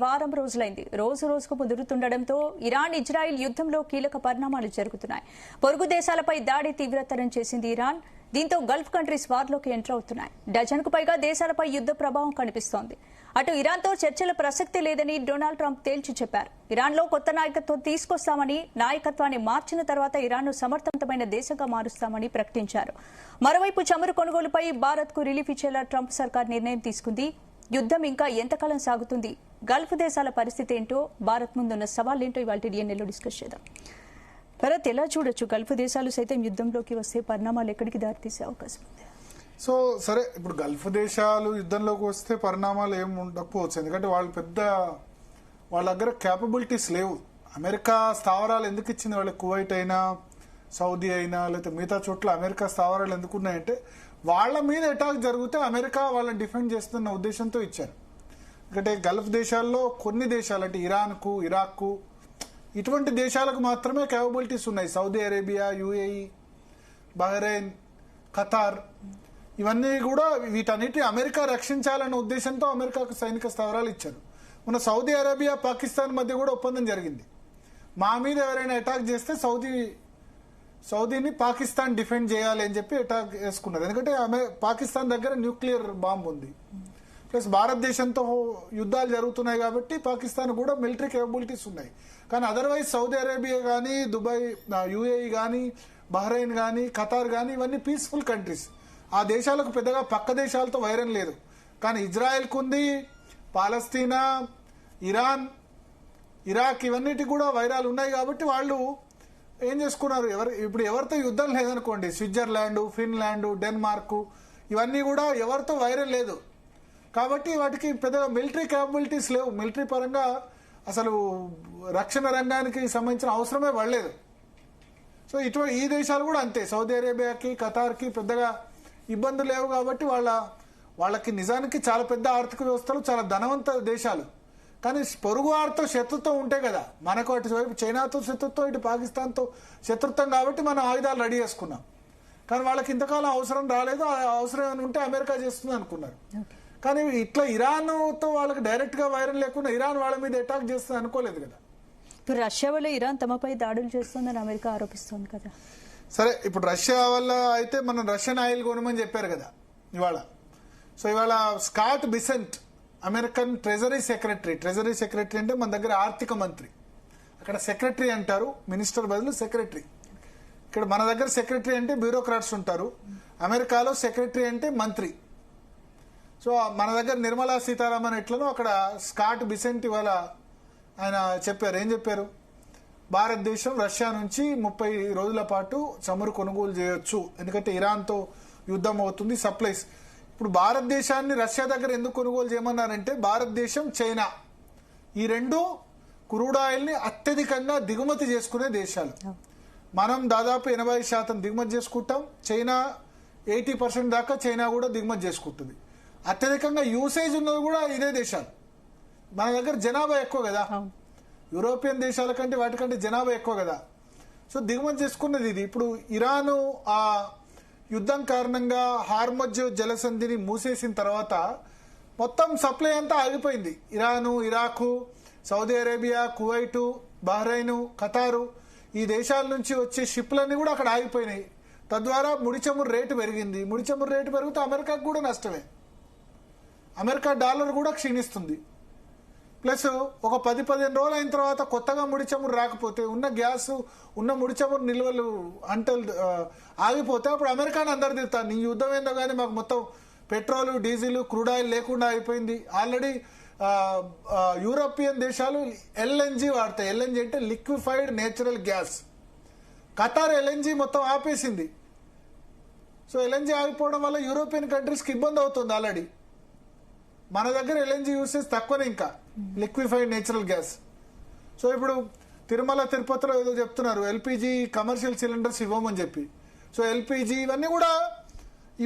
వారం రోజులైంది. రోజు రోజుకు ముదురుతుండటంతో ఇరాన్ ఇజ్రాయిల్ యుద్ధంలో కీలక పరిణామాలు జరుగుతున్నాయి. పొరుగు దేశాలపై దాడి తీవ్రతరం చేసింది ఇరాన్. దీంతో గల్ఫ్ కంట్రీస్ వార్లోకి ఎంటర్ అవుతున్నాయి. డజన్కు పైగా దేశాలపై యుద్ధ ప్రభావం కనిపిస్తోంది. అటు ఇరాన్తో చర్చల ప్రసక్తి లేదని డొనాల్డ్ ట్రంప్ తేల్చి చెప్పారు. ఇరాన్లో కొత్త నాయకత్వం తీసుకొస్తామని, నాయకత్వాన్ని మార్చిన తర్వాత ఇరాన్ను సమర్థవంతమైన దేశంగా మారుస్తామని ప్రకటించారు. మరోవైపు చమురు కొనుగోలుపై భారత్కు రిలీఫ్ ఇచ్చేలా ట్రంప్ సర్కార్ నిర్ణయం తీసుకుంది. యుద్ధం ఇంకా ఎంతకాలం సాగుతుంది, గల్ఫ్ దేశాల పరిస్థితి ఏంటో, భారత్ ముందున్న సవాళ్లేంటో ఇవాళ డిఎన్ఏలో డిస్కస్ చేద్దాం. భరత్, ఎలా చూడొచ్చు గల్ఫ్ దేశాలు సైతం యుద్ధంలోకి వస్తే పరిణామాలు ఎక్కడికి దారితీసే అవకాశం ఉంది? సో సరే, ఇప్పుడు గల్ఫ్ దేశాలు యుద్ధంలోకి వస్తే పరిణామాలు ఏమి ఉండకపోవచ్చు. ఎందుకంటే వాళ్ళ దగ్గర క్యాపబిలిటీస్ లేవు. అమెరికా స్థావరాలు ఎందుకు ఇచ్చింది వాళ్ళకి? కువైట్ అయినా, సౌదీ అయినా, లేకపోతే మిగతా చోట్ల అమెరికా స్థావరాలు ఎందుకు ఉన్నాయంటే వాళ్ళ మీద అటాక్ జరిగితే అమెరికా వాళ్ళని డిఫెండ్ చేస్తున్న ఉద్దేశంతో ఇచ్చారు. ఎందుకంటే గల్ఫ్ దేశాల్లో కొన్ని దేశాలు అంటే ఇరాన్కు, ఇరాక్కు, ఇటువంటి దేశాలకు మాత్రమే క్యాపబిలిటీస్ ఉన్నాయి. Saudi Arabia, UAE, Bahrain, Qatar, ఇవన్నీ కూడా వీటన్నిటి అమెరికా రక్షించాలన్న ఉద్దేశంతో అమెరికాకు సైనిక స్థావరాలు ఇచ్చారు. మన సౌదీ అరేబియా, పాకిస్తాన్ మధ్య కూడా ఒప్పందం జరిగింది. మా మీద ఎవరైనా అటాక్ చేస్తే సౌదీని పాకిస్తాన్ డిఫెండ్ చేయాలి అని చెప్పి అటాక్ వేసుకున్నారు. ఎందుకంటే పాకిస్తాన్ దగ్గర న్యూక్లియర్ బాంబు ఉంది. ప్లస్ భారతదేశంతో యుద్ధాలు జరుగుతున్నాయి కాబట్టి పాకిస్తాన్ కూడా మిలిటరీ కేపబిలిటీస్ ఉన్నాయి. కానీ అదర్వైజ్ సౌదీ అరేబియా కానీ, దుబాయ్, యుఏఈ కానీ, బహ్రెయిన్ కానీ, ఖతార్ కానీ, ఇవన్నీ పీస్ఫుల్ కంట్రీస్. ఆ దేశాలకు పెద్దగా పక్క దేశాలతో వైరం లేదు. కానీ ఇజ్రాయెల్కు ఉంది, పాలస్తీనా, ఇరాన్, ఇరాక్, ఇవన్నిటి కూడా వైరాలు ఉన్నాయి. కాబట్టి వాళ్ళు ఏం చేసుకున్నారు, ఇప్పుడు ఎవరితో యుద్ధం లేదనుకోండి, స్విట్జర్లాండ్, ఫిన్లాండ్, డెన్మార్క్, ఇవన్నీ కూడా ఎవరితో వైరం లేదు. కాబట్టి వాటికి పెద్దగా మిలిటరీ క్యాపబిలిటీస్ లేవు. మిలిటరీ పరంగా అసలు రక్షణ రంగానికి సంబంధించిన అవసరమే పడలేదు. సో ఈ దేశాలు కూడా అంతే. సౌదీ అరేబియాకి, ఖతార్కి పెద్దగా ఇబ్బందులు లేవు. కాబట్టి వాళ్ళకి నిజానికి చాలా పెద్ద ఆర్థిక వ్యవస్థలు, చాలా ధనవంత దేశాలు. కానీ పొరుగు వారితో శత్రుత్వం ఉంటే కదా, మనకు అటువైపు చైనాతో శత్రుత్వం, ఇటు పాకిస్తాన్తో శత్రుత్వం, కాబట్టి మనం ఆయుధాలు రెడీ చేసుకున్నాం. కానీ వాళ్ళకి ఇంతకాలం అవసరం రాలేదు. ఆ అవసరం ఏమైనా ఉంటే అమెరికా చేస్తుంది అనుకున్నారు. కానీ ఇట్లా ఇరాన్తో వాళ్ళకి డైరెక్ట్ గా వైరం లేకుండా ఇరాన్ వాళ్ళ మీద అటాక్ చేస్తుంది అనుకోలేదు కదా. ఇప్పుడు రష్యా వల్ల ఇరాన్ తమపై దాడులు చేస్తుందని అమెరికా ఆరోపిస్తుంది కదా. సరే, ఇప్పుడు రష్యా వల్ల అయితే మనం రష్యన్ ఆయిల్ కొనమని చెప్పారు కదా ఇవాళ. సో ఇవాళ Scott Bessent, American treasury secretary అంటే మన దగ్గర ఆర్థిక మంత్రి, అక్కడ సెక్రటరీ అంటారు, మినిస్టర్ బదులు సెక్రటరీ. ఇక్కడ మన దగ్గర సెక్రటరీ అంటే బ్యూరోక్రాట్స్ ఉంటారు, అమెరికాలో సెక్రటరీ అంటే మంత్రి. సో మన దగ్గర నిర్మలా సీతారామన్ ఎట్లనో అక్కడ స్కాట్ బిసెంట్ ఇవాళ ఆయన చెప్పారు. ఏం చెప్పారు? భారతదేశం రష్యా నుంచి 30 రోజుల పాటు చమురు కొనుగోలు చేయొచ్చు, ఎందుకంటే ఇరాన్తో యుద్ధం అవుతుంది, సప్లైస్. ఇప్పుడు భారతదేశాన్ని రష్యా దగ్గర ఎందుకు కొనుగోలు చేయమన్నారంటే భారతదేశం, చైనా, ఈ రెండు క్రూడ్ ఆయిల్ని అత్యధికంగా దిగుమతి చేసుకునే దేశాలు. మనం దాదాపు 80% దిగుమతి చేసుకుంటాం. చైనా 80% దాకా చైనా కూడా దిగుమతి చేసుకుంటుంది. అత్యధికంగా యూసేజ్ ఉన్నది కూడా ఇదే దేశాలు. మన దగ్గర జనాభా ఎక్కువ కదా, యూరోపియన్ దేశాల కంటే వాటికంటే జనాభా ఎక్కువ కదా. సో దిగుమతి చేసుకున్నది ఇది. ఇప్పుడు ఇరాను ఆ యుద్ధం కారణంగా హార్మజ్ జలసంధిని మూసేసిన తర్వాత మొత్తం సప్లై అంతా ఆగిపోయింది. Iran, Iraq, Saudi Arabia, Kuwait, Bahrain, Qatar, ఈ దేశాల నుంచి వచ్చే షిప్లన్నీ కూడా అక్కడ ఆగిపోయినాయి. తద్వారా ముడి చమురు రేటు పెరిగింది. ముడి చమురు రేటు పెరిగితే అమెరికాకు కూడా నష్టమే. అమెరికా డాలర్ కూడా క్షీణిస్తుంది. ప్లస్ ఒక 10-15 రోజులు అయిన తర్వాత కొత్తగా ముడి చమురు రాకపోతే, ఉన్న గ్యాస్, ఉన్న ముడి చమురు నిల్వలు ఆగిపోతే అప్పుడు అమెరికాని అందరు తిరుగుతారు, నీ యుద్ధం ఏందో కానీ మాకు మొత్తం పెట్రోల్, డీజిల్, క్రూడ్ ఆయిల్ లేకుండా అయిపోయింది. ఆల్రెడీ యూరోపియన్ దేశాలు ఎల్ఎన్జీ వాడతాయి. ఎల్ఎన్జీ అంటే liquefied natural gas. Qatar LNG మొత్తం ఆపేసింది. సో ఎల్ఎన్జీ ఆగిపోవడం వల్ల యూరోపియన్ కంట్రీస్కి ఇబ్బంది అవుతుంది ఆల్రెడీ. మన దగ్గర ఎల్ఎన్జీ యూసేజ్ తక్కువనే, ఇంకా లిక్విఫైడ్ నేచురల్ గ్యాస్. సో ఇప్పుడు తిరుమల తిరుపతిలో ఏదో చెప్తున్నారు, ఎల్పిజి కమర్షియల్ సిలిండర్స్ ఇవ్వమని చెప్పి. సో ఎల్పిజి ఇవన్నీ కూడా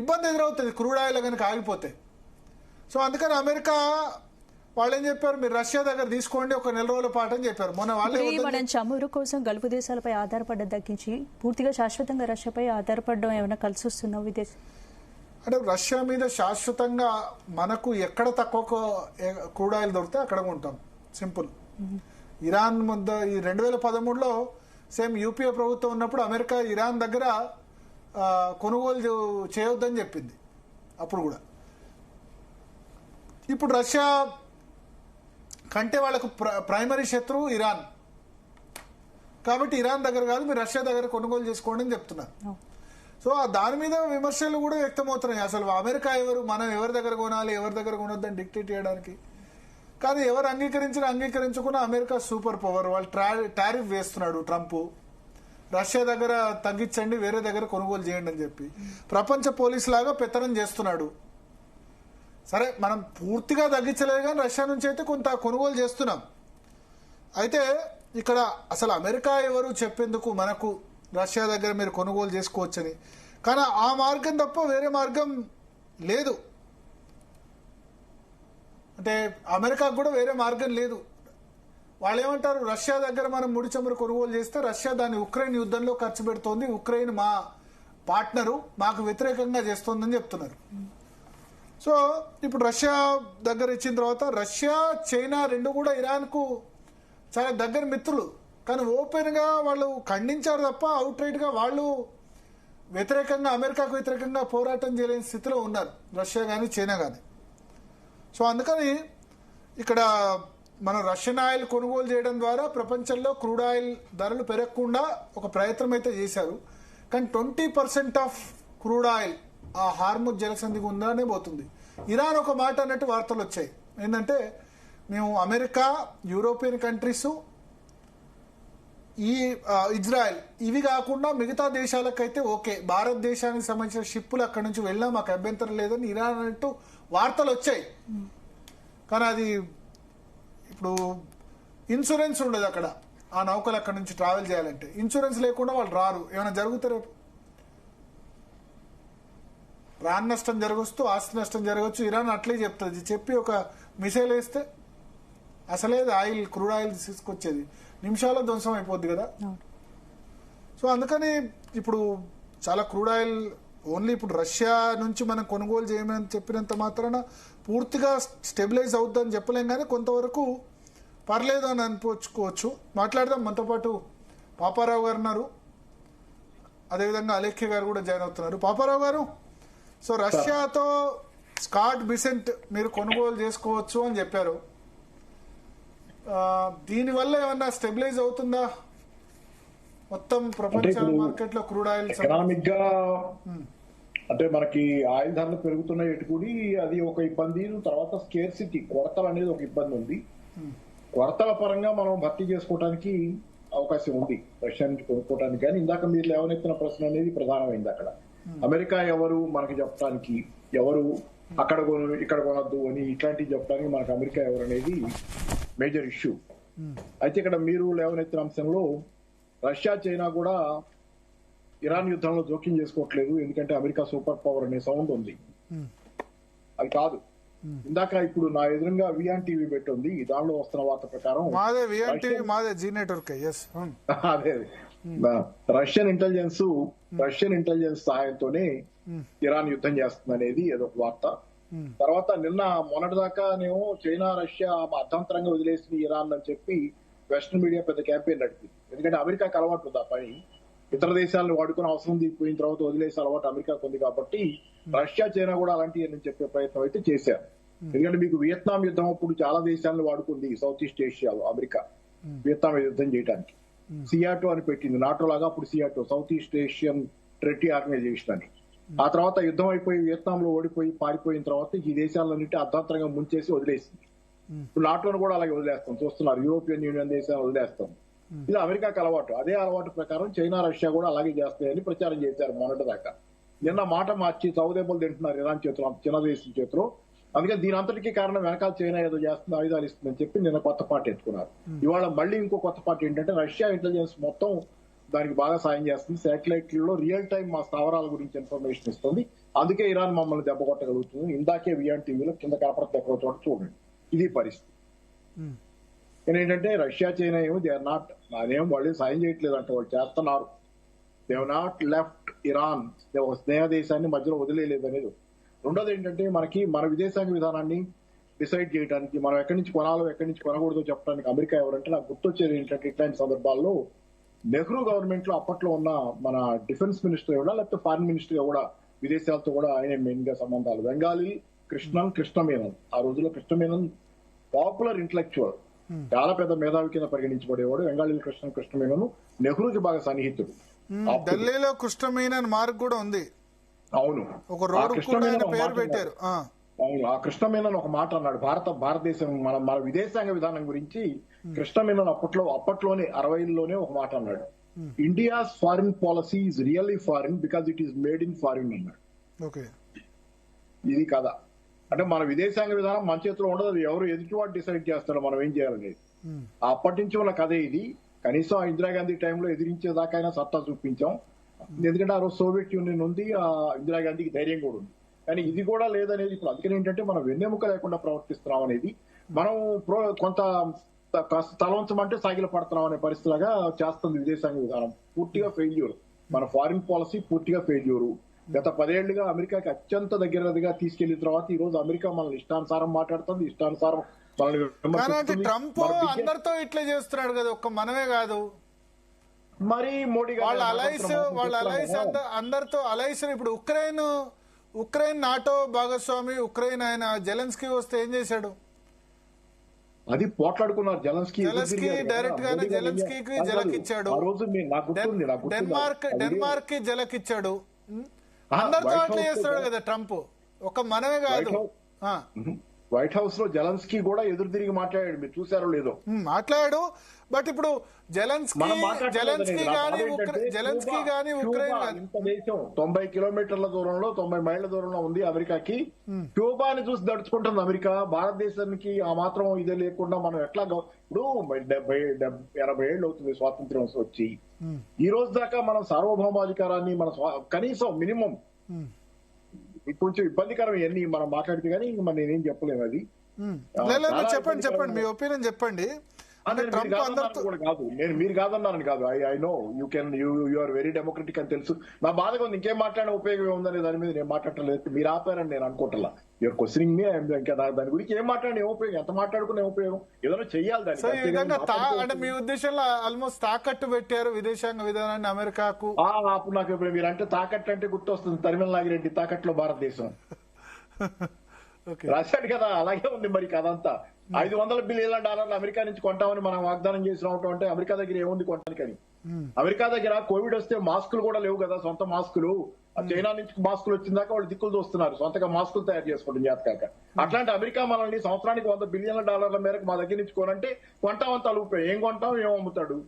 ఇబ్బంది ఎదురవుతుంది క్రూడ్ ఆయిల్ కనుక ఆగిపోతే. సో అందుకని అమెరికా వాళ్ళు ఏం చెప్పారు, మీరు రష్యా దగ్గర తీసుకోండి ఒక 4 రోజుల పాటు అని చెప్పారు. మనం చమురు కోసం గల్ఫ్ దేశాలపై ఆధారపడడం తగ్గించి పూర్తిగా శాశ్వతంగా రష్యాపై ఆధారపడడం ఏమైనా కలిసి వస్తుందా విదేశీ? అంటే రష్యా మీద శాశ్వతంగా మనకు ఎక్కడ తక్కువ క్రూడ్ ఆయిల్ దొరికితే అక్కడ ఉంటాం. సింపుల్. ఇరాన్ ముందు ఈ 2013లో సేమ్ యూపీఏ ప్రభుత్వం ఉన్నప్పుడు అమెరికా ఇరాన్ దగ్గర కొనుగోలు చేయొద్దని చెప్పింది అప్పుడు కూడా. ఇప్పుడు రష్యా కంటే వాళ్ళకు ప్రైమరీ శత్రువు ఇరాన్ కాబట్టి ఇరాన్ దగ్గర కాదు, మీరు రష్యా దగ్గర కొనుగోలు చేసుకోండి అని చెప్తున్నారు. సో దాని మీద విమర్శలు కూడా వ్యక్తమవుతున్నాయి. అసలు అమెరికా ఎవరు, మనం ఎవరి దగ్గర కొనాలి ఎవరి దగ్గర కొనొద్దని డిక్టేట్ చేయడానికి కాదు. ఎవరు అంగీకరించుకున్న అమెరికా సూపర్ పవర్. వాళ్ళు టారిఫ్ వేస్తున్నాడు ట్రంప్, రష్యా దగ్గర తగ్గించండి వేరే దగ్గర కొనుగోలు చేయండి అని చెప్పి ప్రపంచ పోలీస్ లాగా పెత్తనం చేస్తున్నాడు. సరే మనం పూర్తిగా తగ్గించలేదు కానీ రష్యా నుంచి అయితే కొంత కొనుగోలు చేస్తున్నాం. అయితే ఇక్కడ అసలు అమెరికా ఎవరు చెప్పేందుకు మనకు రష్యా దగ్గర మీరు కొనుగోలు చేసుకోవచ్చని, కానీ ఆ మార్గం తప్ప వేరే మార్గం లేదు. అంటే అమెరికాకు కూడా వేరే మార్గం లేదు. వాళ్ళు ఏమంటారు, రష్యా దగ్గర మనం ముడి చమురు కొనుగోలు చేస్తే రష్యా దాన్ని ఉక్రెయిన్ యుద్ధంలో ఖర్చు పెడుతోంది, ఉక్రెయిన్ మా పార్ట్నరు, మాకు వ్యతిరేకంగా చేస్తోందని చెప్తున్నారు. సో ఇప్పుడు రష్యా దగ్గర ఇచ్చిన తర్వాత రష్యా చైనా రెండు కూడా ఇరాన్కు చాలా దగ్గర మిత్రులు, కానీ ఓపెన్ గా వాళ్ళు ఖండించారు తప్ప అవుట్ రైట్ గా వాళ్ళు వ్యతిరేకంగా అమెరికాకు వ్యతిరేకంగా పోరాటం చేయలేని స్థితిలో ఉన్నారు రష్యా కానీ చైనా కానీ. సో అందుకని ఇక్కడ మనం రష్యన్ ఆయిల్ కొనుగోలు చేయడం ద్వారా ప్రపంచంలో క్రూడ్ ఆయిల్ ధరలు పెరగకుండా ఒక ప్రయత్నం అయితే చేశారు. కానీ 20% ఆఫ్ క్రూడ్ ఆయిల్ ఆ హార్ముజ్ జలసంధి గుండానే పోతుంది. ఇరాన్ ఒక మాట అన్నట్టు వార్తలు వచ్చాయి ఏంటంటే, మేము అమెరికా, యూరోపియన్ కంట్రీస్, ఈ ఇజ్రాయెల్ ఇవి కాకుండా మిగతా దేశాలకైతే ఓకే, భారతదేశానికి సంబంధించిన షిప్పులు అక్కడి నుంచి వెళ్ళినా మాకు అభ్యంతరం లేదని ఇరాన్ అన్నట్టు వార్తలు వచ్చాయి. కానీ అది ఇప్పుడు ఇన్సూరెన్స్ ఉండదు అక్కడ, ఆ నౌకలు అక్కడి నుంచి ట్రావెల్ చేయాలంటే ఇన్సూరెన్స్ లేకుండా వాళ్ళు రారు. ఏమైనా జరుగుతారు, రేపు ప్రాణ నష్టం జరగచ్చు, ఆస్తి నష్టం జరగచ్చు. ఇరాన్ అట్లే చెప్తుంది, చెప్పి ఒక మిసైల్ వేస్తే అసలే ఆయిల్, క్రూడ్ ఆయిల్ తీసుకొచ్చేది నిమిషాల్లో ధ్వంసం అయిపోద్ది కదా. సో అందుకని ఇప్పుడు చాలా క్రూడ్ ఆయిల్ ఓన్లీ ఇప్పుడు రష్యా నుంచి మనం కొనుగోలు చేయమని చెప్పినంత మాత్రాన పూర్తిగా స్టెబిలైజ్ అవుద్దని చెప్పలేం, కానీ కొంతవరకు పర్లేదు అని అనిపించుకోవచ్చు. మాట్లాడదాం. మనతో పాటు పాపారావు గారు ఉన్నారు, అదేవిధంగా అలేఖ్య గారు కూడా జాయిన్ అవుతున్నారు. పాపారావు గారు, సో రష్యాతో స్కాట్ బిసెంట్ మీరు కొనుగోలు చేసుకోవచ్చు అని చెప్పారు. దీనివల్ల ఏమన్నా స్టెబిలైజ్ అవుతుందా మొత్తం ప్రపంచ మార్కెట్ లో క్రూడ్ ఆయిల్? ఎకనామిక్ గా అంటే మనకి ఆయిల్ ధరలు పెరుగుతున్నాయి ఎటుకుడి, అది ఒక ఇబ్బంది. తర్వాత స్కేర్సిటీ, కొరతలు అనేది ఒక ఇబ్బంది ఉంది. కొరతల పరంగా మనం భర్తీ చేసుకోవడానికి అవకాశం ఉంది రష్యా నుంచి కొనుక్కోవడానికి. కానీ ఇందాక మీరు లేవనెత్తిన ప్రశ్న అనేది ప్రధానమైంది. అక్కడ అమెరికా ఎవరు మనకి చెప్పడానికి, ఎవరు అక్కడ ఇక్కడ కొనొద్దు అని ఇట్లాంటివి చెప్పడానికి మనకు అమెరికా ఎవరు అనేది మేజర్ ఇష్యూ. అయితే ఇక్కడ మీరు లేవనెత్తిన అంశంలో రష్యా, చైనా కూడా ఇరాన్ యుద్ధంలో జోక్యం చేసుకోవట్లేదు, ఎందుకంటే అమెరికా సూపర్ పవర్ అనే సౌండ్ ఉంది. అది కాదు. ఇందాక ఇప్పుడు నా ఎదురుగా వియాన్ టీవీ పెట్టి ఉంది, దానిలో వస్తున్న వార్త ప్రకారం అదే రష్యన్ ఇంటెలిజెన్స్ సహాయంతోనే ఇరాన్ యుద్ధం చేస్తుంది అనేది ఏదో వార్త. తర్వాత నిన్న మొన్నటిదాకానేమో చైనా, రష్యా అర్థాంతరంగా వదిలేసిన ఇరాన్ అని చెప్పి వెస్టర్న్ మీడియా పెద్ద క్యాంపెయిన్ నడిపింది. ఎందుకంటే అమెరికాకి అలవాటు ఉంది ఆ పని, ఇతర దేశాలను వాడుకుని అవసరం దిగిపోయిన తర్వాత వదిలేసే అలవాటు అమెరికాకు ఉంది. కాబట్టి రష్యా, చైనా కూడా అలాంటివి చెప్పే ప్రయత్నం అయితే చేశారు. ఎందుకంటే మీకు వియత్నాం యుద్ధం అప్పుడు చాలా దేశాలను వాడుకుంది సౌత్ ఈస్ట్ ఏషియాలో అమెరికా వియత్నాం యుద్ధం చేయడానికి. సియాటో అని పెట్టింది, నాటో లాగా అప్పుడు SEATO, south east Asian treaty organisation అని. ఆ తర్వాత యుద్ధం అయిపోయి వియత్నాంలో ఓడిపోయి పారిపోయిన తర్వాత ఈ దేశాలన్నింటి అర్ధాంతరంగా ముంచేసి వదిలేసింది. ఇప్పుడు నాటోను కూడా అలాగే వదిలేస్తాం, చూస్తున్నారు. యూరోపియన్ యూనియన్ దేశాలను వదిలేస్తాం. ఇది అమెరికాకి అలవాటు. అదే అలవాటు ప్రకారం చైనా, రష్యా కూడా అలాగే చేస్తాయని ప్రచారం చేశారు మొన్నటిదాకా. నిన్న మాట మార్చి చౌదెబ్బలు తింటున్నారు ఇరాన్ చేతిలో, చిన్న దేశం చేతిలో. అందుకని దీని అంతటికీ కారణం వెనకాల చైనా ఏదో చేస్తుంది, ఆయుధాలు ఇస్తుందని చెప్పి నిన్న కొత్త పాట ఎత్తుకున్నారు. ఇవాళ మళ్ళీ ఇంకో కొత్త పాట ఏంటంటే రష్యా ఇంటెలిజెన్స్ మొత్తం దానికి బాగా సాయం చేస్తుంది. శాటిలైట్లలో రియల్ టైం మా స్థావరాల గురించి ఇన్ఫర్మేషన్ ఇస్తుంది. అందుకే ఇరాన్ మమ్మల్ని దెబ్బ కొట్టగలుగుతుంది. ఇందాకే వియాన్ టీవీలో కింద కనపడుతుంది ఎక్కడో చోట చూడండి. ఇది పరిస్థితి. ఏంటంటే రష్యా, చైనా ఏమో దే ఆర్ నాట్, అదేమో వాళ్ళు సాయం చేయట్లేదు అంటే, వాళ్ళు చేస్తున్నారు. They have not left Iran, ఒక స్నేహ దేశాన్ని మధ్యలో వదిలేయలేదు అనేది. రెండోది ఏంటంటే మన విదేశాంగ విధానాన్ని డిసైడ్ చేయడానికి, మనం ఎక్కడి నుంచి కొనాలో ఎక్కడి నుంచి కొనకూడదో చెప్పడానికి అమెరికా ఎవరంటే నాకు గుర్తొచ్చేది ఏంటంటే ఇట్లాంటి సందర్భాల్లో నెహ్రూ గవర్నమెంట్ లో అప్పట్లో ఉన్న మన డిఫెన్స్ మినిస్టర్ కూడా లేకపోతే ఫారిన్ మినిస్టర్ కూడా విదేశాలతో కూడా ఆయన మెయిన్ గా సంబంధాలు. బెంగాలీ కృష్ణమేనన్, ఆ రోజుల్లో కృష్ణమేనన్ పాపులర్ ఇంటలెక్చువల్, చాలా పెద్ద మేధావి కింద పరిగణించబడేవాడు. బెంగాలీ కృష్ణమేనన్ నెహ్రూకి బాగా సన్నిహితుడు. ఢిల్లీలో కృష్ణమేనన్ మార్గ్ కూడా ఉంది. అవును, ఒక రోడ్ కూడా ఆయన పేరు పెట్టారు. అవును, ఆ కృష్ణమేనన్ ఒక మాట అన్నాడు. భారతదేశం మన విదేశాంగ విధానం గురించి కృష్ణమేనన్ అప్పట్లోనే 60లోనే ఒక మాట అన్నాడు. India's foreign policy is really foreign because it is made in foreign అన్నాడు. ఇది కదా అంటే మన విదేశాంగ విధానం మన చేతిలో ఉండదు, అది ఎవరు ఎదుటివాడు డిసైడ్ చేస్తారో మనం ఏం చేయాలనేది. అప్పటి నుంచి ఉన్న కథే ఇది. కనీసం ఇందిరాగాంధీ టైంలో ఎదిరించేదాకైనా సత్తా చూపించాం, ఎందుకంటే ఆ రోజు సోవియట్ యూనియన్ ఉంది, ఆ ఇందిరాగాంధీకి ధైర్యం కూడా ఉంది. కానీ ఇది కూడా లేదనేది ఇప్పుడు. అందుకని ఏంటంటే మనం వెన్నెముక లేకుండా ప్రవర్తిస్తున్నాం అనేది, మనం కొంత తలవంచమంటే సాగిల పడుతున్నాం అనే పరిస్థితిలాగా చేస్తుంది విదేశాంగ విధానం. పూర్తిగా ఫెయిల్యూర్, మన ఫారిన్ పాలసీ పూర్తిగా ఫెయిల్యూరు. గత 10 ఏళ్లుగా అమెరికాకి అత్యంత దగ్గరగా తీసుకెళ్లిన తర్వాత ఈ రోజు అమెరికా మనల్ని ఇష్టానుసారం మాట్లాడుతుంది, ఇష్టానుసారం మనల్ని. ట్రంప్ అందరితో ఇట్లా చేస్తున్నాడు కదా, ఒక్క మనమే కాదు. మరి మోడీ వాళ్ళ అలైస్ అందరితో అలైస్. ఇప్పుడు ఉక్రెయిన్ నాటో భాగస్వామి, ఉక్రెయిన్ ఆయన జెలెన్స్కీ వస్తే ఏం చేశాడు? అది పోట్లాడుకున్నారు. జెలెన్స్కీ డైరెక్ట్ గానే జెలెన్స్కీకి జలకిచ్చాడు, డెన్మార్క్ కి జలకిచ్చాడు. అందరితో అట్లా చేస్తాడు కదా ట్రంప్, ఒక మనమే కాదు. వైట్ హౌస్ లో జెలెన్స్కీ కూడా ఎదురు తిరిగి మాట్లాడాడు, మీరు చూసారో లేదో. మాట్లాడాడు. బట్ ఇప్పుడు జెలెన్స్కీ గానీ ఉక్రెయిన్ ఇంత దేశం 90 కిలోమీటర్ల దూరంలో, 90 మైళ్ళ దూరంలో ఉంది అమెరికాకి. క్యూబాని చూసి దడుచుకుంటుంది అమెరికా. భారతదేశానికి ఆ మాత్రం ఇదే లేకుండా మనం ఎట్లా ఇప్పుడు 70-80 ఏళ్ళు అవుతుంది స్వాతంత్ర్యం వచ్చి. ఈ రోజు దాకా మనం సార్వభౌమాధికారాన్ని మన కనీసం మినిమం కొంచెం ఇబ్బందికరం ఇవన్నీ మనం మాట్లాడితే కానీ ఇంక మనం నేనేం చెప్పలేము. అది చెప్పండి మీ ఒపీనియన్ చెప్పండి. కాదు, నేను మీరు కాదన్నారని కాదు. I know you are very democratic అని తెలుసు. నా బాధగా ఉంది, ఇంకేం మాట్లాడే ఉపయోగం ఉందనే దాని మీద నేను మాట్లాడలేదు. మీరు ఆపారని నేను అనుకుంటా. యువర్ క్వశ్చనింగ్ మీ, దాని గురించి ఏం మాట్లాడే ఉపయోగం, ఎంత మాట్లాడుకునే ఉపయోగం, ఏదైనా చెయ్యాలి దాన్ని. అంటే మీ ఉద్దేశంలో ఆల్మోస్ట్ తాకట్టు పెట్టారు విదేశాంగ విధానాన్ని అమెరికాకు. అప్పుడు నాకు ఇప్పుడు మీరు అంటే తాకట్టు అంటే గుర్తొస్తుంది తరిమల నాగిరెడ్డి తాకట్లో భారతదేశం రాశాడు కదా, అలాగే ఉంది మరి కదంతా. $500 బిలియన్ అమెరికా నుంచి కొంటామని మనం వాగ్దానం చేసి రావటం అంటే అమెరికా దగ్గర ఏముంది కొనడానికని? అమెరికా దగ్గర కోవిడ్ వస్తే మాస్కులు కూడా లేవు కదా, సొంత మాస్కులు. చైనా నుంచి మాస్కులు వచ్చిందాక వాళ్ళు దిక్కులు చూస్తున్నారు, సొంతగా మాస్కులు తయారు చేసుకోవడం చేతకాక. అట్లాంటి అమెరికా మనల్ని సంవత్సరానికి $100 బిలియన్ మేరకు మా దగ్గర నుంచి కొనంటే కొంటామని తలుపుతాయి. ఏం కొంటాం, ఏం అమ్ముతాడు?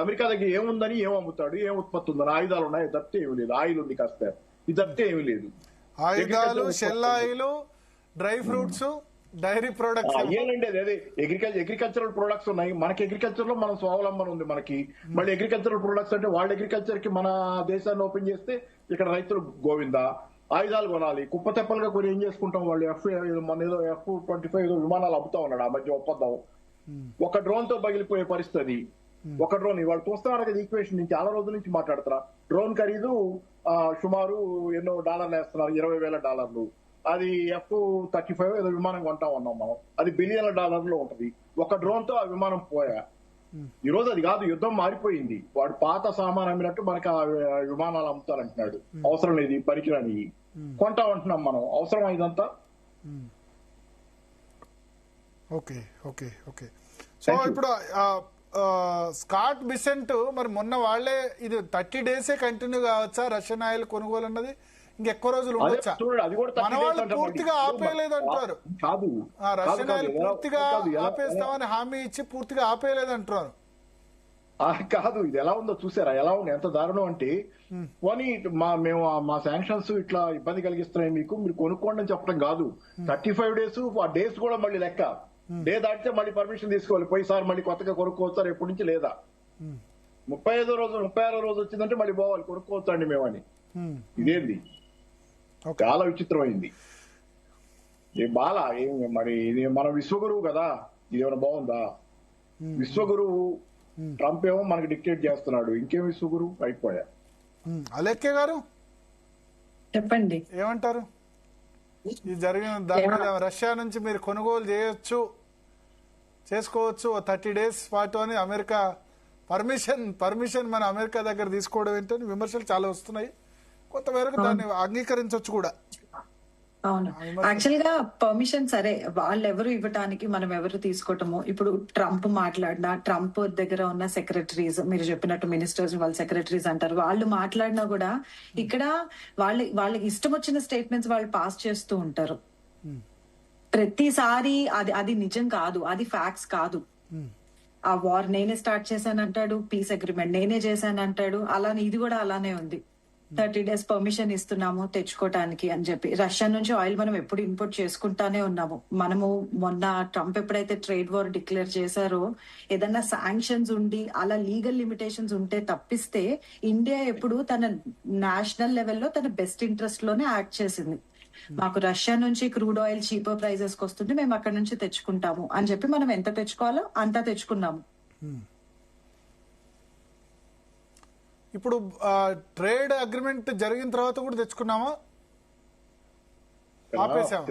అమెరికా దగ్గర ఏముందని, ఏం అమ్ముతాడు, ఏం ఉత్పత్తి ఉందని? ఆయుధాలు ఉన్నాయి, తప్పితే ఏమి లేదు. ఆయిల్ ఉంది కాస్త, ఇది తప్పితే ఏమి లేదు. ఆయుధాలు, shell oil, dry fruits, dairy products. ఏనండి అదే అగ్రికల్చరల్ ప్రొడక్ట్స్ ఉన్నాయి మనకి. అగ్రికల్చర్ లో మనం స్వావలంబన ఉంది మనకి. మళ్ళీ అగ్రికల్చరల్ ప్రొడక్ట్స్ అంటే వాళ్ళ అగ్రికల్చర్ కి మన దేశాన్ని ఓపెన్ చేస్తే ఇక్కడ రైతులు గోవిందా. ఆయుధాలు కొనాలి, కుప్ప తెప్పలుగా కొని ఏం చేసుకుంటాం? వాళ్ళు మన ఏదో F-25 విమానాలు అమ్ముతా ఉన్నాడు ఆ మధ్య ఒప్పందం. ఒక డ్రోన్ తో పగిలిపోయే పరిస్థితి. ఒక డ్రోన్ ఇవాళ చూస్తున్నారు కదా, ఈక్వేషన్ నుంచి చాలా రోజుల నుంచి మాట్లాడుతున్నా. డ్రోన్ ఖరీదు సుమారు ఎన్నో డాలర్లు వేస్తున్నారు, $20,000. అది F-35 ఏదో విమానం కొంటా ఉన్నాం మనం, అది $1 బిలియన్ ఉంటది. ఒక డ్రోన్ తో ఆ విమానం పోయా. ఈ రోజు అది కాదు, యుద్ధం మారిపోయింది. వాడు పాత సామాన్ అమ్మినట్టు మనకి ఆ విమానాలు అమ్ముతారంటున్నాడు. అవసరం లేదు, పనికిరాని కొంటామంటున్నాం మనం. అవసరం ఇదంతా. సో ఇప్పుడు స్కాట్ బిసెంట్ మరి మొన్న వాళ్లే ఇది 30 డేసే కంటిన్యూ కావచ్చా రష్యన్ ఆయిల్ కొనుగోలు అన్నది? ఇంకెక్కువ రోజులు ఉండొచ్చా? మన వాళ్ళు పూర్తిగా ఆపేయలేదంటారు. రష్యన్ ఆయిల్ పూర్తిగా ఆపేస్తామని హామీ ఇచ్చి పూర్తిగా ఆపేయలేదంటున్నారు. కాదు, ఇది ఎలా ఉందో చూసారా? ఎలా ఉంది, ఎంత దారుణం అంటే పోనీ మేము మా శాంక్షన్స్ ఇట్లా ఇబ్బంది కలిగిస్తున్నాయి మీకు, మీరు కొనుక్కోండి అని చెప్పడం కాదు. 35 డేస్, ఆ డేస్ కూడా మళ్ళీ లెక్క. డే దాటితే మళ్ళీ పర్మిషన్ తీసుకోవాలి. పోయిసారి మళ్ళీ కొత్తగా కొనుక్కోవచ్చారు ఎప్పటి నుంచి లేదా. 35వ రోజు వచ్చిందంటే మళ్ళీ పోవాలి, కొనుక్కోవచ్చండి మేమని. ఇదేంది, చాలా విచిత్రమైంది. మరి ఇది మన విశ్వగురువు కదా, ఇదేమైనా బాగుందా? విశ్వగురువు ట్రంప్ ఏమో మనకి డిక్టేట్ చేస్తున్నాడు, ఇంకేం విశ్వగురువు? అయిపోయా. అలెక్కే గారు చెప్పండి, ఏమంటారు? ఈ జరిగిన దాని మీద రష్యా నుంచి మీరు కొనుగోలు చేసుకోవచ్చు 30 days పాటు అని అమెరికా పర్మిషన్ మన అమెరికా దగ్గర తీసుకోవడం ఏంటని విమర్శలు చాలా వస్తున్నాయి. కొంతవరకు దాన్ని అంగీకరించవచ్చు కూడా. అవును, యాక్చువల్ గా పర్మిషన్ సరే వాళ్ళు ఎవరు ఇవ్వటానికి మనం ఎవరు తీసుకోవటము. ఇప్పుడు ట్రంప్ మాట్లాడినా, ట్రంప్ దగ్గర ఉన్న సెక్రటరీస్, మీరు చెప్పినట్టు మినిస్టర్స్ వాళ్ళ సెక్రటరీస్ అంటారు, వాళ్ళు మాట్లాడినా కూడా ఇక్కడ వాళ్ళకి ఇష్టం వచ్చిన స్టేట్మెంట్స్ వాళ్ళు పాస్ చేస్తూ ఉంటారు. ప్రతిసారి అది నిజం కాదు, అది ఫ్యాక్ట్స్ కాదు. ఆ వార్ నేనే స్టార్ట్ చేశానంటాడు, పీస్ అగ్రిమెంట్ నేనే చేశానంటాడు. అలానే ఇది కూడా అలానే ఉంది. 30 days పర్మిషన్ ఇస్తున్నాము తెచ్చుకోవటానికి అని చెప్పి. రష్యా నుంచి ఆయిల్ మనం ఎప్పుడు ఇంపోర్ట్ చేసుకుంటానే ఉన్నాము. మనము మొన్న ట్రంప్ ఎప్పుడైతే ట్రేడ్ వార్ డిక్లేర్ చేశారో, ఏదన్నా శాంక్షన్స్ ఉండి అలా లీగల్ లిమిటేషన్స్ ఉంటే తప్పిస్తే ఇండియా ఎప్పుడు తన నేషనల్ లెవెల్లో తన బెస్ట్ ఇంట్రెస్ట్ లోనే యాక్ట్ చేసింది. మాకు రష్యా నుంచి క్రూడ్ ఆయిల్ చీపర్ ప్రైజెస్ కి వస్తుంది, మేము అక్కడ నుంచి తెచ్చుకుంటాము అని చెప్పి మనం ఎంత తెచ్చుకోవాలో అంతా తెచ్చుకున్నాము. ఇప్పుడు ట్రేడ్ అగ్రిమెంట్ జరిగిన తర్వాత కూడా తెచ్చుకున్నామా, ఆపేసామా?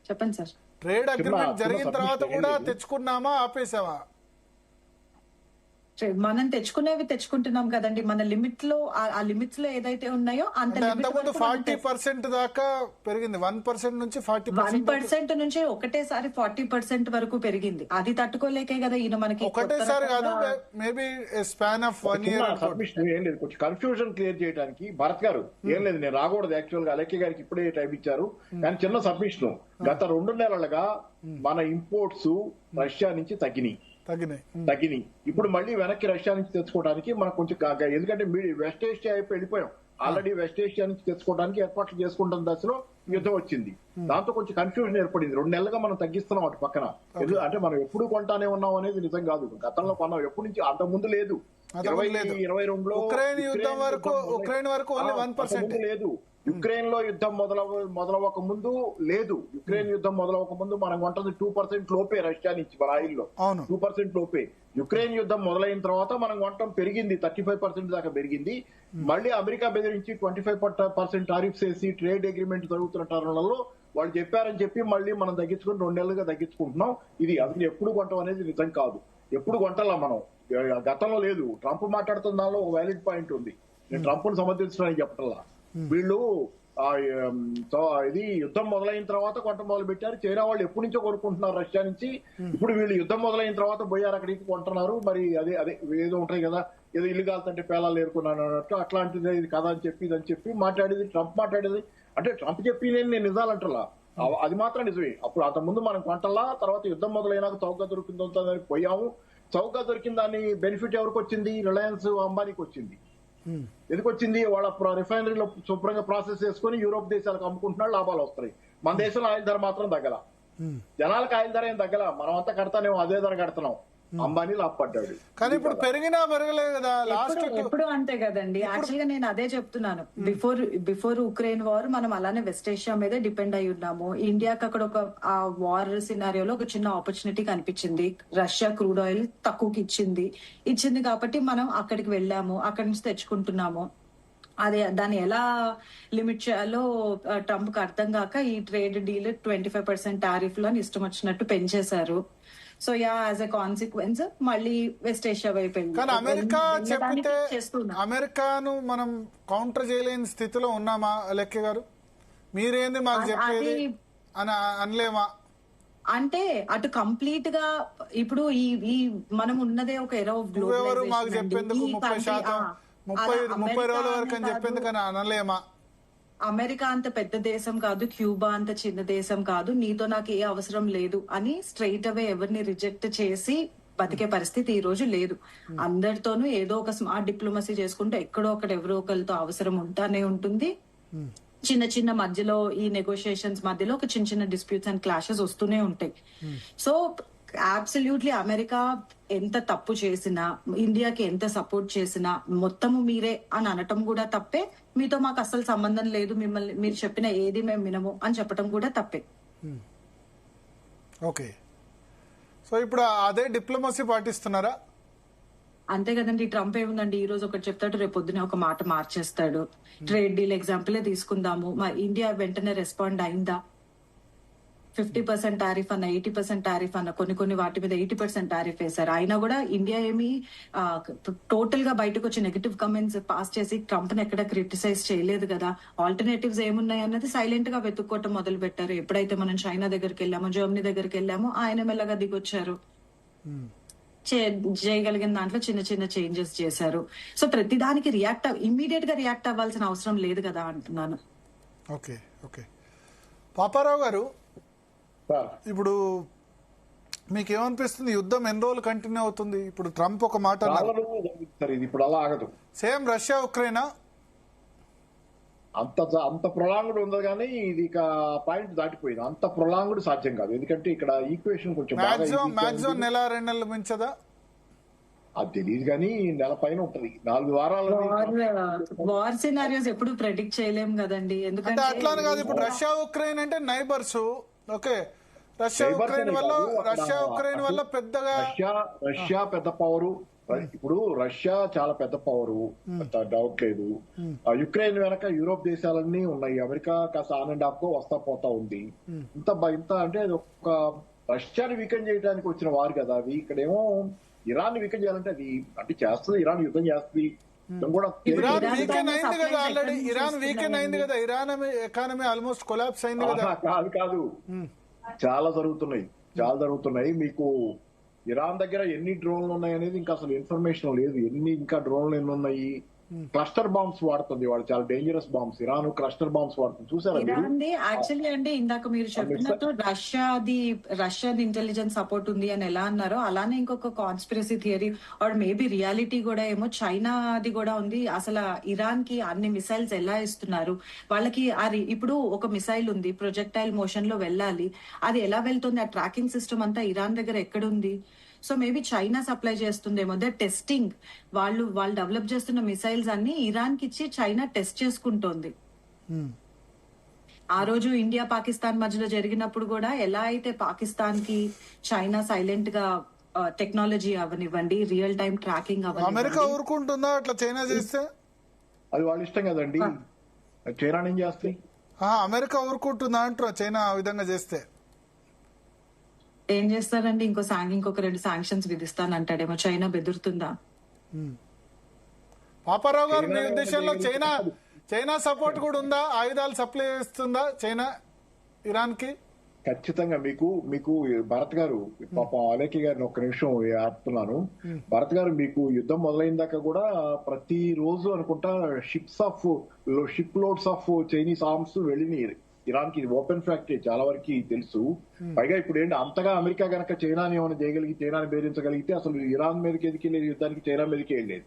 చెప్పండి సార్. ట్రేడ్ అగ్రిమెంట్ జరిగిన తర్వాత కూడా తెచ్చుకున్నామా, ఆపేసామా? మనం తెచ్చుకునేవి తెచ్చుకుంటున్నాం కదండి. మన లిమిట్ లో, ఆ లిమిట్స్ లో ఏదైతే ఉన్నాయో అంత అంతకుముందు 40% దాకా పెరిగింది. 1% నుంచి 1% నుంచి ఒకటేసారి 40% వరకు పెరిగింది. అది తట్టుకోలేకే కదా ఈయన మనకి ఒకటేసారి కాదు, maybe span of 1 year. Submission ఏం లేదు, కొంచెం కన్ఫ్యూజన్ క్లియర్ చేయడానికి భరత్ గారు ఏం లేదు, నేను రాకూడదు యాక్చువల్ గా, అలెక్కి గారికి ఇప్పుడే టైం ఇచ్చారు. కానీ చిన్న సబ్మిషన్, గత 2 నెలలుగా మన ఇంపోర్ట్స్ రష్యా నుంచి తగ్గినాయి. ఇప్పుడు మళ్ళీ వెనక్కి రష్యా నుంచి తెచ్చుకోవడానికి మనం కొంచెం, ఎందుకంటే వెస్ట్ ఏషియా అయిపోయి వెళ్ళిపోయాం ఆల్రెడీ. వెస్ట్ ఏషియా నుంచి తెచ్చుకోవడానికి ఏర్పాట్లు చేసుకుంటున్న దశలో యుద్ధం వచ్చింది. దాంతో కొంచెం కన్ఫ్యూజన్ ఏర్పడింది. 2 నెలలుగా మనం తగ్గిస్తున్నాం అటు పక్కన. అంటే మనం ఎప్పుడు కొంటానే ఉన్నాం అనేది నిజం కాదు. గతంలో కొన్నాం, ఎప్పటి నుంచి అంత ముందు లేదు. 2022లో ఉక్రెయిన్ వరకు 1% లేదు. యుక్రెయిన్ లో యుద్ధం మొదలవక ముందు లేదు. యుక్రెయిన్ యుద్ధం మొదలవక ముందు మనం కొంటుంది 2% లోపే రష్యా నుంచి మన ఆయిల్లో, 2% లోపే. యుక్రెయిన్ యుద్ధం మొదలైన తర్వాత మనం కొనటం పెరిగింది, 35% దాకా పెరిగింది. మళ్ళీ అమెరికా బెదిరించి 25% టారిఫ్స్ వేసి ట్రేడ్ అగ్రిమెంట్ జరుగుతున్న తరుణంలో వాళ్ళు చెప్పారని చెప్పి మళ్ళీ మనం తగ్గించుకుని 2 నెలలుగా తగ్గించుకుంటున్నాం. ఇది అసలు ఎప్పుడు కొంటాం అనేది నిజం కాదు. ఎప్పుడు కొంటాలా మనం, గతంలో లేదు. ట్రంప్ మాట్లాడుతున్న దానిలో ఒక వ్యాలిడ్ పాయింట్ ఉంది. నేను ట్రంప్ ను సమర్థించడానికి చెప్పటల్లా. వీళ్ళు ఇది యుద్ధం మొదలైన తర్వాత కొంట మొదలు పెట్టారు. చైనా వాళ్ళు ఎప్పటి నుంచో కొనుక్కుంటున్నారు రష్యా నుంచి. ఇప్పుడు వీళ్ళు యుద్ధం మొదలైన తర్వాత పోయారు అక్కడికి కొంటున్నారు. మరి అదే ఏదో ఉంటాయి కదా, ఏదో ఇల్లు కాలుతుంటే పేలాలు ఏరుకున్నాను అన్నట్టు, అట్లాంటిది ఇది కదా అని చెప్పి మాట్లాడేది ట్రంప్ మాట్లాడేది. అంటే ట్రంప్ చెప్పి నేను నిజాలంటలా, అది మాత్రం నిజమే. అప్పుడు అంతకుముందు మనం కొంటలా, తర్వాత యుద్ధం మొదలైనాక చౌకగా దొరికిందో పోయాము. చౌకగా దొరికిన దాని బెనిఫిట్ ఎవరికి వచ్చింది? రిలయన్స్ అంబానీకి వచ్చింది. ఎందుకు వచ్చింది? వాళ్ళ రిఫైనరీలో శుభ్రంగా ప్రాసెస్ చేసుకుని యూరోప్ దేశాలకు అమ్ముకుంటున్నాడు, లాభాలు వస్తాయి. మన దేశంలో ఆయిల్ ధర మాత్రం తగ్గల. జనాలకు ఆయిల్ ధర ఏం తగ్గల, మనం అంతా కడతానేమో అదే ధర కడుతున్నాం. అంబానీ లాభపడ్డాడు. కానీ ఇప్పుడు పెరిగినా పెరగలేదు కదా, ఎప్పుడు అంతే కదండి. యాక్చువల్ గా నేను అదే చెప్తున్నాను. బిఫోర్ ఉక్రెయిన్ వార్ మనం అలానే వెస్ట్ ఏషియా మీద డిపెండ్ అయి ఉన్నాము. ఇండియాకి అక్కడ ఒక ఆ వార్ సినారియోలో ఒక చిన్న ఆపర్చునిటీ కనిపించింది. రష్యా క్రూడ్ ఆయిల్ తక్కువకి ఇచ్చింది కాబట్టి మనం అక్కడికి వెళ్ళాము, అక్కడి నుంచి తెచ్చుకుంటున్నాము. దాన్ని ఎలా లిమిట్ చేయాలో ట్రంప్ కి అర్థం కాక ఈ ట్రేడ్ డీల్ 25% టారిఫ్ లో ఇష్టం వచ్చినట్టు పెంచేశారు. సో యాజ్ ఎ కాన్సిక్వెన్స్ మళ్ళీ వెస్ట్ ఏషియా వైపు కానీ అమెరికా చెప్పితే అమెరికాను మనం కౌంటర్ చేయలేని స్థితిలో ఉన్నామా లెక్క గారు? మీరేంది మాకు చెప్పేది అని అనలేమా? అంటే అటు కంప్లీట్ గా ఇప్పుడు ఈ మనం ఉన్నదే ఒక ఎరా ఆఫ్ గ్లోబలైజేషన్. మాకు చెప్పేందుకు 30 రోజుల వరకు అని చెప్పేందుకు అని అనలేమా? అమెరికా అంత పెద్ద దేశం కాదు, క్యూబా అంత చిన్న దేశం కాదు, నీతో నాకు ఏ అవసరం లేదు అని స్ట్రైట్ అవే ఎవరిని రిజెక్ట్ చేసి బతికే పరిస్థితి ఈ రోజు లేదు. అందరితోనూ ఏదో ఒక స్మార్ట్ డిప్లొమసీ చేసుకుంటే ఎక్కడో ఒకటి ఎవరో ఒకరితో అవసరం ఉంటానే ఉంటుంది. చిన్న మధ్యలో ఈ నెగోషియేషన్స్ మధ్యలో ఒక చిన్న డిస్ప్యూట్స్ అండ్ క్లాషెస్ వస్తూనే ఉంటాయి. సో అబ్సల్యూట్లీ అమెరికా ఎంత తప్పు చేసినా, ఇండియాకి ఎంత సపోర్ట్ చేసినా మొత్తము మీరే అని అనటం కూడా తప్పే. మీతో మాకు అసలు సంబంధం లేదు, మిమ్మల్ని మీరు చెప్పిన ఏది మేము వినము అని చెప్పడం కూడా తప్పే. ఓకే, సో ఇప్పుడు అదే డిప్లొమసీ పాటిస్తున్నారా? అంతే కదండి. ట్రంప్ ఏముందండి, ఈ రోజు ఒకటి చెప్తాడు, రేపు పొద్దున ఒక మాట మార్చేస్తాడు. ట్రేడ్ డీల్ ఎగ్జాంపులే తీసుకుందాము, మా ఇండియా వెంటనే రెస్పాండ్ అయిందా? 50% టారిఫ్ అన్న, 80% టారిఫ్ అన్న, కొన్ని వాటి మీద 80% టారిఫ్ వేశారు. అయినా కూడా ఇండియా ఏమి టోటల్ గా బయటకు వచ్చి నెగటివ్ కమెంట్స్ పాస్ చేసి ట్రంప్ ని ఎక్కడ క్రిటిసైజ్ చేయలేదు కదా. ఆల్టర్నేటివ్స్ ఏమున్నాయి అన్నది సైలెంట్ గా వెతుక్కోవటం మొదలు పెట్టారు. ఎప్పుడైతే మనం చైనా దగ్గరికి వెళ్ళామో, జర్మనీ దగ్గరికి వెళ్ళామో, ఆయన మెల్లగా దిగొచ్చారు. చేయగలిగిన దాంట్లో చిన్న చిన్న చేంజెస్ చేశారు. సో ప్రతిదానికి ఇమ్మీడియట్ గా రియాక్ట్ అవ్వాల్సిన అవసరం లేదు కదా అంటున్నాను. ఓకే ఓకే పాపారావు గారు, ఇప్పుడు మీకేమనిపిస్తుంది, యుద్ధం ఎన్ని రోజులు కంటిన్యూ అవుతుంది? ఇప్పుడు ట్రంప్ ఒక మాట ఇప్పుడు అలా ఆగదు. సేమ్ రష్యా ఉక్రెయినా అంత ప్రొలాంగ్డ్ ఉంది, కానీ ఇది ఇక పాయింట్ దాటిపోయింది. అంత ప్రొలాంగ్డ్ సాధ్యం కాదు, ఎందుకంటే ఇక్కడ ఈక్వేషన్ కొంచెం మాక్సిమం నెల 2 నెలలు మించదా? అది తెలియదు, కానీ నెల పైన ఉంటది. 4 వారాలు వార్ సినారియోస్ ఎప్పుడు ప్రెడిక్ట్ చేయలేం కదండి, ఎందుకంటే అట్లానే కాదు. ఇప్పుడు రష్యా ఉక్రెయిన్ అంటే నైబర్స్. ఓకే, రష్యా ఉక్రెయిన్ వల్ల పెద్దగా రష్యా పెద్ద పవరు. ఇప్పుడు రష్యా చాలా పెద్ద పవరు, డౌట్ లేదు. యుక్రెయిన్ వెనక యూరోప్ దేశాలన్నీ ఉన్నాయి. అమెరికా కాస్త ఆన్ అండ్ ఆఫ్ గా వస్తా పోతా ఉంది. ఇంత అంటే ఒక రష్యాని వీకెండ్ చేయడానికి వచ్చిన వారు కదా అది. ఇక్కడేమో ఇరాన్ వీకెండ్ చేయాలంటే అది అంటే చేస్తుంది, ఇరాన్ యుద్ధం చేస్తుంది. ఇరాన్ వీకెండ్ అయింది కదా ఆల్రెడీ. ఇరాన్ వీకెండ్ అయింది కదా. ఇరాన్ ఎకానమీ ఆల్మోస్ట్ కొలాప్స్ అయింది కదా. కాదు, చాలా జరుగుతున్నాయి. మీకు ఇరాన్ దగ్గర ఎన్ని డ్రోన్లు ఉన్నాయి అనేది ఇంకా అసలు ఇన్ఫర్మేషన్ లేదు. ఇంకా డ్రోన్లు ఎన్ని ఉన్నాయి. క్లస్టర్ బాంబ్స్ వాడుతుంది, వాళ్ళు చాలా dangerous bombs. Iran cluster bombs వాడుతుంది, చూసారా? ఇరాన్ యాక్చువల్లీ అంటే ఇందాక మీరు చెప్పినట్టు రష్యాది ఇంటెలిజెన్స్ సపోర్ట్ ఉంది అని ఎలా అన్నారో, అలానే ఇంకొక conspiracy theory or maybe reality కూడా ఏమో చైనాది కూడా ఉంది. అసలు ఇరాన్ కి అన్ని మిసైల్స్ ఎలా ఇస్తున్నారు వాళ్ళకి? ఇప్పుడు ఒక మిసైల్ ఉంది, ప్రొజెక్టైల్ మోషన్ లో వెళ్ళాలి, అది ఎలా వెళ్తుంది? ఆ ట్రాకింగ్ సిస్టమ్ అంతా ఇరాన్ దగ్గర ఎక్కడుంది? సో మేబీ చైనా సప్లై చేస్తుందేమో. టెస్టింగ్ వాళ్ళు డెవలప్ చేస్తున్న మిసైల్స్ అన్ని ఇరాన్ కి ఇచ్చి చైనా టెస్ట్ చేసుకుంటోంది. ఆ రోజు ఇండియా పాకిస్తాన్ మధ్యలో జరిగినప్పుడు కూడా ఎలా అయితే పాకిస్తాన్ కి చైనా సైలెంట్ గా టెక్నాలజీ అవనివ్వండి, రియల్ టైం ట్రాకింగ్ అవనివ్వండి, అమెరికా ఊరుకుంటుందా అట్లా చైనా చేస్తే? అది వాళ్ళ ఇష్టం కదండి. చైనా ఏం చేస్తాయి? అమెరికా ఊరుకుంటుందా అంటారా చైనా ఆ విధంగా చేస్తే? ఏం చేస్తారండి, ఇంకొక 2 శాంక్షన్స్ విధిస్తానంటాడేమో. చైనా బెదురుతుందా? పాపారావు గారు, మీ ఉద్దేశంలో చైనా సపోర్ట్ కూడా ఉందా? ఆయుధాలు సప్లై చేస్తుందా చైనా ఇరాన్ కి? ఖచ్చితంగా. మీకు భరత్ గారు, పాపం అలేఖి గారిని ఒక్క నిమిషం ఆడుతున్నాను. భరత్ గారు, మీకు యుద్ధం మొదలైన దాకా కూడా ప్రతి రోజు అనుకుంటా ship loads of Chinese arms వెళ్ళినాయి ఇరాన్ కి. ఇది ఓపెన్ ఫ్యాక్టరీ, చాలా వరకు తెలుసు. పైగా ఇప్పుడు ఏంటి, అంతగా అమెరికా గనక చైనాని ఏమైనా చేయగలిగి, చైనాని బెదిరించగలిగితే అసలు ఇరాన్ మీదకి ఎదికి వెళ్ళేది, యుద్ధానికి చైనా మీదకి వెళ్ళేది.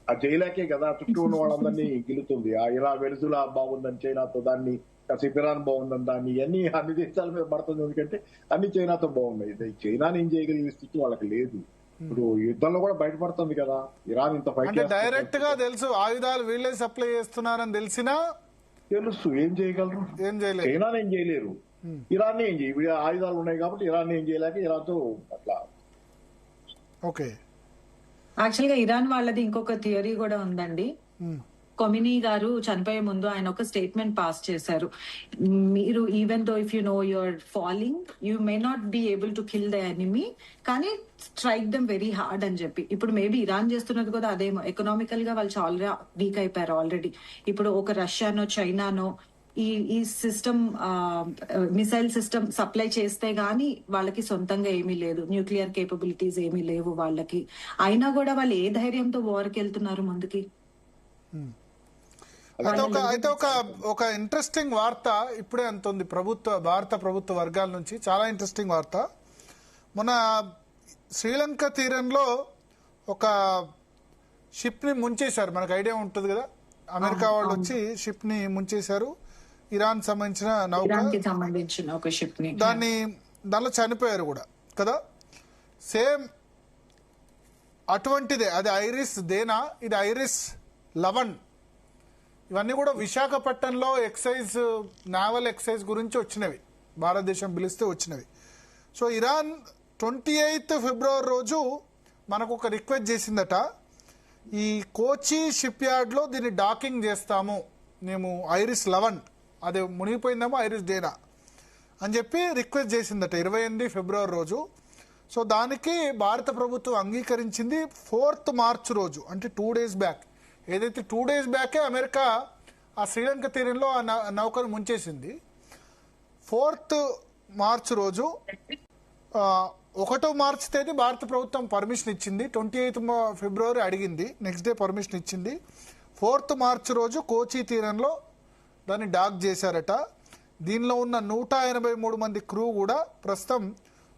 ఆ చేయలేకే కదా చుట్టూ ఉన్న వాళ్ళందరినీ గెలుతుంది. ఆ ఇలా వెనుజులా బాగుందని చైనాతో, దాన్ని కాసేపు ఇరాన్ బాగుందని దాన్ని, అన్ని దేశాల మీద పడుతుంది. ఎందుకంటే అన్ని చైనాతో బాగున్నాయి. చైనాని ఏం చేయగలిగే స్థితి వాళ్ళకి లేదు. ఇప్పుడు యుద్ధంలో కూడా బయటపడుతుంది కదా ఇరాన్ ఇంత ఫైట్. డైరెక్ట్ గా తెలుసు ఆయుధాలు వీళ్ళే సప్లై చేస్తున్నారని తెలిసినా తెలుసు, ఏం చేయగలరు? చైనా ఏం చేయలేరు, ఇరాన్ ఏం చేయ. ఆయుధాలు ఉన్నాయి కాబట్టి ఇరాన్ ఏం చేయలేక ఇరాన్తో అట్లా. ఓకే, యాక్చువల్ గా ఇరాన్ వాళ్ళది ఇంకొక థియరీ కూడా ఉందండి. కొమినీ గారు చనిపోయే ముందు ఆయన ఒక స్టేట్మెంట్ పాస్ చేశారు. మీరు even though if you know you're falling, you may not be able to kill the enemy, కానీ స్ట్రైక్ దెమ్ వెరీ హార్డ్ అని చెప్పి. ఇప్పుడు మేబీ ఇరాన్ చేస్తున్నది కూడా అదేమో. ఎకనామికల్ గా వాళ్ళు చాలా వీక్ అయిపోయారు ఆల్రెడీ. ఇప్పుడు ఒక రష్యానో చైనానో ఈ సిస్టమ్, మిసైల్ సిస్టమ్ సప్లై చేస్తే గానీ వాళ్ళకి సొంతంగా ఏమీ లేదు, న్యూక్లియర్ కేపబిలిటీస్ ఏమీ లేవు వాళ్ళకి. అయినా కూడా వాళ్ళు ఏ ధైర్యంతో వార్కి వెళ్తున్నారు ముందుకి? అయితే ఒక ఇంట్రెస్టింగ్ వార్త ఇప్పుడే అంతుంది భారత ప్రభుత్వ వర్గాల నుంచి. చాలా ఇంట్రెస్టింగ్ వార్త. మొన్న శ్రీలంక తీరంలో ఒక షిప్ ని ముంచేశారు. మనకు ఐడియా ఉంటుంది కదా, అమెరికా వాళ్ళు వచ్చి షిప్ ని ముంచేశారు. ఇరాన్ సంబంధించిన ఒక షిప్ ని, దానిలో చనిపోయారు కూడా కదా. సేమ్ అటువంటిదే, అది ఐరిస్ దేనా, ఇది ఐరిస్ 11. ఇవన్నీ కూడా విశాఖపట్నంలో నావల్ ఎక్సైజ్ గురించి వచ్చినవి, భారతదేశం పిలిస్తే వచ్చినవి. సో ఇరాన్ 28 ఫిబ్రవరి రోజు మనకు ఒక రిక్వెస్ట్ చేసిందట, ఈ కోచి షిప్ యార్డ్లో దీన్ని డాకింగ్ చేస్తాము మేము, ఐరిస్ 11 అదే మునిగిపోయిందేమో ఐరిస్ డేనా అని చెప్పి రిక్వెస్ట్ చేసిందట 28 ఫిబ్రవరి రోజు. సో దానికి భారత ప్రభుత్వం అంగీకరించింది 4th మార్చ్ రోజు, అంటే 2 days బ్యాక్. ఏదైతే 2 days బ్యాకే అమెరికా ఆ శ్రీలంక తీరంలో ఆ నౌకను ముంచేసింది. 4th మార్చ్ రోజు 1వ మార్చ్ తేదీ భారత ప్రభుత్వం పర్మిషన్ ఇచ్చింది. 28th ఫిబ్రవరి అడిగింది, నెక్స్ట్ డే పర్మిషన్ ఇచ్చింది. 4th మార్చ్ రోజు కోచి తీరంలో దాన్ని డాక్ చేశారట. దీనిలో ఉన్న 183 మంది క్రూ కూడా ప్రస్తుతం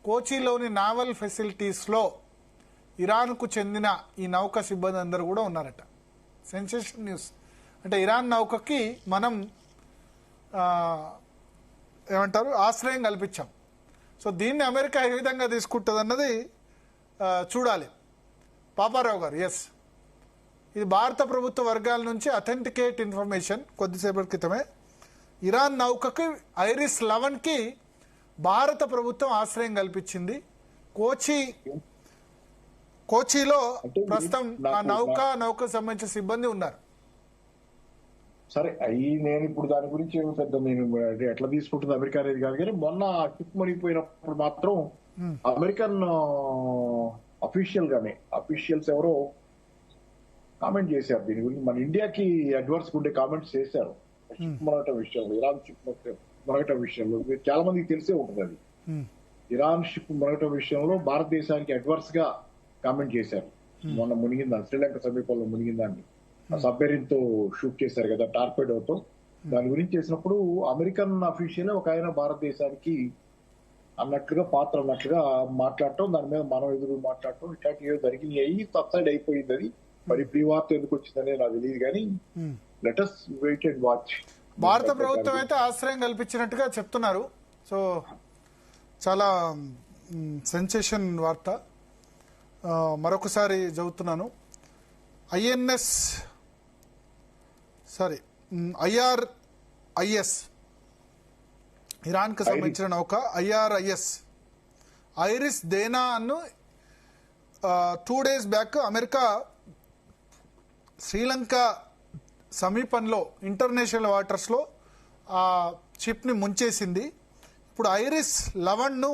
కోచిలోని నావల్ ఫెసిలిటీస్లో ఇరాన్కు చెందిన ఈ నౌక సిబ్బంది అందరూ కూడా ఉన్నారట. Sensation news. అంటే ఇరాన్ నౌకకి మనం ఏమంటారు ఆశ్రయం కల్పించాం. సో దీన్ని అమెరికా ఏ విధంగా తీసుకుంటుంది అన్నది చూడాలి. పాపారావు గారు, ఎస్, ఇది భారత ప్రభుత్వ వర్గాల నుంచి అథెంటికేట్ ఇన్ఫర్మేషన్ కొద్దిసేపటి క్రితమే. ఇరాన్ నౌకకి ఐరిస్ 11కి భారత ప్రభుత్వం ఆశ్రయం కల్పించింది. కోచిలో ప్రస్తుతం ఆ నౌక సంబంధించిన సిబ్బంది ఉన్నారు. సరే, అయ్యి నేను ఇప్పుడు దాని గురించి ఏమో పెద్ద నేను ఎట్లా తీసుకుంటుంది అమెరికా అనేది కాదు, కానీ మొన్న షిప్ మునిగిపోయినప్పుడు మాత్రం అమెరికన్ అఫీషియల్స్ ఎవరో కామెంట్ చేశారు దీని గురించి. మన ఇండియాకి అడ్వర్స్ ఉండే కామెంట్స్ చేశారు షిప్ మునగటం విషయంలో, ఇరాన్ షిప్ మునగటం విషయంలో. చాలా మందికి తెలిసే ఉంటుంది అది. ఇరాన్ షిప్ మునగటం విషయంలో భారతదేశానికి అడ్వర్స్ గా కామెంట్ చేశారు. మొన్న మునిగిందాన్ని, శ్రీలంక సమీపంలో మునిగిందాన్ని సబ్మెరీన్ తో షూట్ చేశారు కదా, టార్పెడోతో. దాని గురించి చేసినప్పుడు అమెరికన్ అఫీషియల్ ఒక ఆయన భారతదేశానికి అన్నట్లుగా పాత్ర అన్నట్లుగా మాట్లాడటం, దాని మీద మనం ఎదురు మాట్లాడటం, ఇట్లాంటి ఏదో జరిగినాయి. సబ్సైడ్ అయిపోయింది అది. మరి ప్రీ వార్త ఎందుకు వచ్చిందనే నాకు తెలియదు, కానీ లెటస్ వెయిట్ అండ్ వాచ్. భారత ప్రభుత్వం అయితే ఆశ్రయం కల్పించినట్టుగా చెప్తున్నారు. సో చాలా సెన్సేషన్ వార్త. మరొకసారి చదువుతున్నాను. IRIS ఇరాన్కు సంబంధించిన నౌక IRIS ఐరిస్ డేనా అను 2 days బ్యాక్ అమెరికా శ్రీలంక సమీపంలో ఇంటర్నేషనల్ వాటర్స్లో ఆ షిప్ని ముంచేసింది. ఇప్పుడు ఐరిస్ 11ను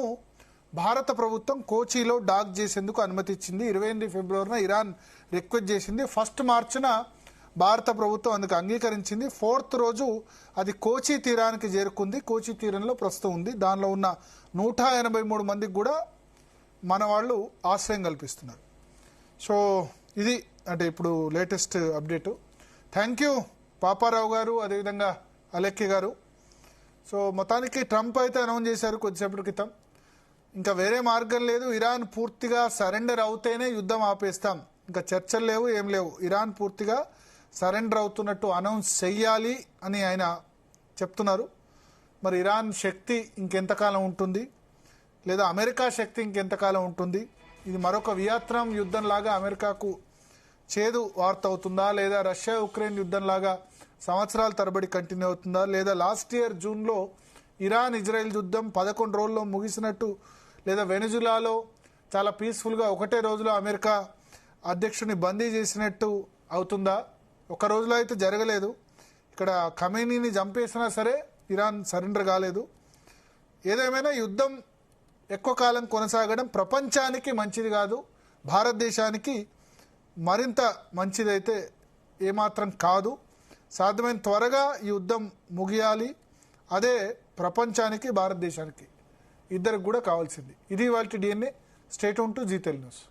భారత ప్రభుత్వం కోచిలో డాక్ చేసేందుకు అనుమతి ఇచ్చింది. 28 ఫిబ్రవరిన ఇరాన్ రిక్వెస్ట్ చేసింది. 1 మార్చిన భారత ప్రభుత్వం అందుకు అంగీకరించింది. 4th రోజు అది కోచి తీరానికి చేరుకుంది. కోచి తీరంలో ప్రస్తుతం ఉంది. దానిలో ఉన్న 183 మందికి కూడా మన వాళ్ళు ఆశ్రయం కల్పిస్తున్నారు. సో ఇది అంటే ఇప్పుడు latest update. Thank you Paparao గారు, అదేవిధంగా అలెక్కి గారు. సో మొత్తానికి ట్రంప్ అయితే అనౌన్స్ చేశారు కొద్దిసేపటి క్రితం, ఇంకా వేరే మార్గం లేదు, ఇరాన్ పూర్తిగా సరెండర్ అవుతేనే యుద్ధం ఆపేస్తాం, ఇంకా చర్చలు లేవు, ఏం లేవు, ఇరాన్ పూర్తిగా సరెండర్ అవుతున్నట్టు అనౌన్స్ చెయ్యాలి అని ఆయన చెప్తున్నారు. మరి ఇరాన్ శక్తి ఇంకెంతకాలం ఉంటుంది, లేదా అమెరికా శక్తి ఇంకెంతకాలం ఉంటుంది? ఇది మరొక వియత్నాం యుద్ధం లాగా అమెరికాకు చేదు వార్త అవుతుందా, లేదా రష్యా ఉక్రెయిన్ యుద్ధం లాగా సంవత్సరాల తరబడి కంటిన్యూ అవుతుందా, లేదా లాస్ట్ ఇయర్ జూన్లో ఇరాన్ ఇజ్రాయెల్ యుద్ధం 11 రోజుల్లో ముగిసినట్టు, లేదా వెనిజులాలో చాలా పీస్ఫుల్గా ఒకటే రోజులో అమెరికా అధ్యక్షుడిని బందీ చేసినట్టు అవుతుందా? ఒక రోజులో అయితే జరగలేదు. ఇక్కడ ఖమేనీని చంపేసినా సరే ఇరాన్ సరెండర్ కాలేదు. ఏదేమైనా యుద్ధం ఎక్కువ కాలం కొనసాగడం ప్రపంచానికి మంచిది కాదు, భారతదేశానికి మరింత మంచిదైతే ఏమాత్రం కాదు. సాధ్యమైన త్వరగా ఈ యుద్ధం ముగియాలి. అదే ప్రపంచానికి భారతదేశానికి ఇద్దరికి కూడా కావాల్సింది. ఇది ఇవాల్టి DNA. Stay tune to Zee Telugu news.